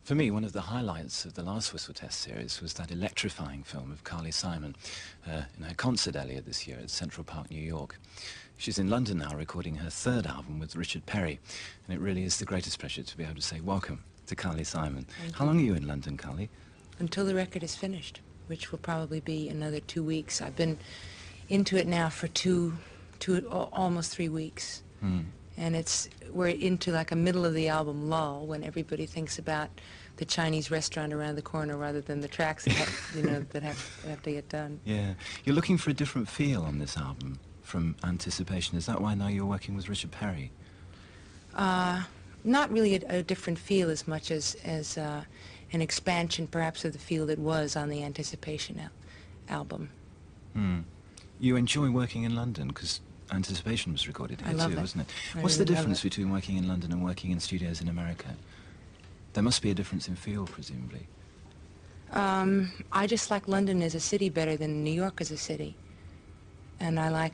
For me, one of the highlights of the last Whistle Test series was that electrifying film of Carly Simon in her concert earlier this year at Central Park, New York. She's in London now recording her third album with Richard Perry, and it really is the greatest pleasure to be able to say welcome to Carly Simon. How long are you in London, Carly? Until the record is finished, which will probably be another 2 weeks. I've been into it now for almost 3 weeks. And we're into like a middle of the album lull when everybody thinks about the Chinese restaurant around the corner rather than the tracks that have to get done. Yeah. You're looking for a different feel on this album from Anticipation. Is that why now you're working with Richard Perry? Not really a different feel as much as an expansion perhaps of the feel that was on the Anticipation album. You enjoy working in London because Anticipation was recorded here too, wasn't it? What's the difference between working in London and working in studios in America? There must be a difference in feel, presumably. I just like London as a city better than New York as a city, and I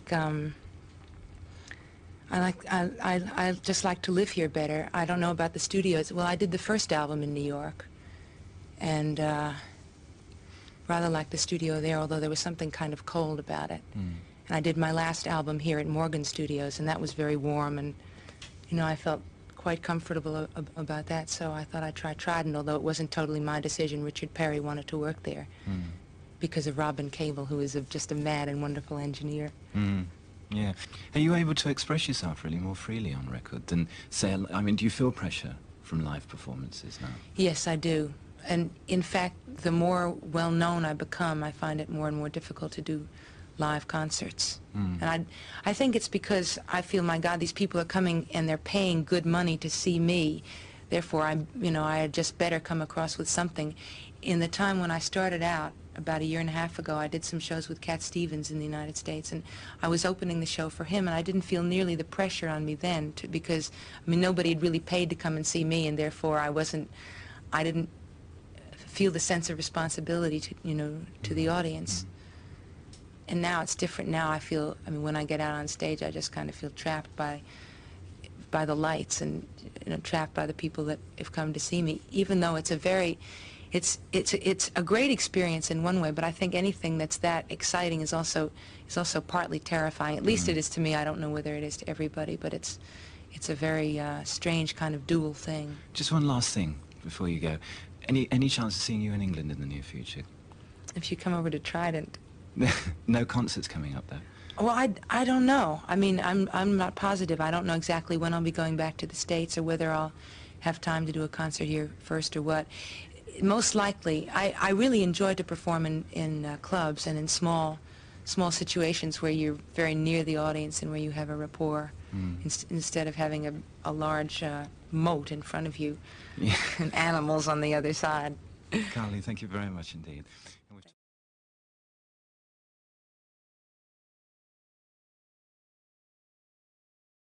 just like to live here better. I don't know about the studios. Well, I did the first album in New York, and rather like the studio there, although there was something kind of cold about it. And I did my last album here at Morgan Studios, and that was very warm, and I felt quite comfortable about that, so I thought I'd try Trident, although it wasn't totally my decision. Richard Perry wanted to work there because of Robin Cable, who is just a mad and wonderful engineer. Yeah. Are you able to express yourself really more freely on record than, say, I mean, do you feel pressure from live performances now? Yes, I do. And in fact, the more well-known I become, I find it more and more difficult to do live concerts. And I think it's because I feel, my God, these people are coming and they're paying good money to see me. Therefore, I had just better come across with something. In the time when I started out, about 1.5 years ago, I did some shows with Cat Stevens in the United States, and I was opening the show for him, and I didn't feel nearly the pressure on me then, because, nobody had really paid to come and see me, and therefore I didn't feel the sense of responsibility to the audience. And now it's different. Now I feel, when I get out on stage, I just kind of feel trapped by the lights and trapped by the people that have come to see me. Even though it's a great experience in one way, but I think anything that's that exciting is also partly terrifying. At least it is to me. I don't know whether it is to everybody, but it's a very strange kind of dual thing. Just one last thing before you go. Any chance of seeing you in England in the near future? If you come over to Trident. No concerts coming up there? Well, I don't know. I'm not positive. I don't know exactly when I'll be going back to the States or whether I'll have time to do a concert here first or what. Most likely, I really enjoy to perform in clubs and in small situations where you're very near the audience and where you have a rapport instead of having a large moat in front of you and animals on the other side. Carly, thank you very much indeed.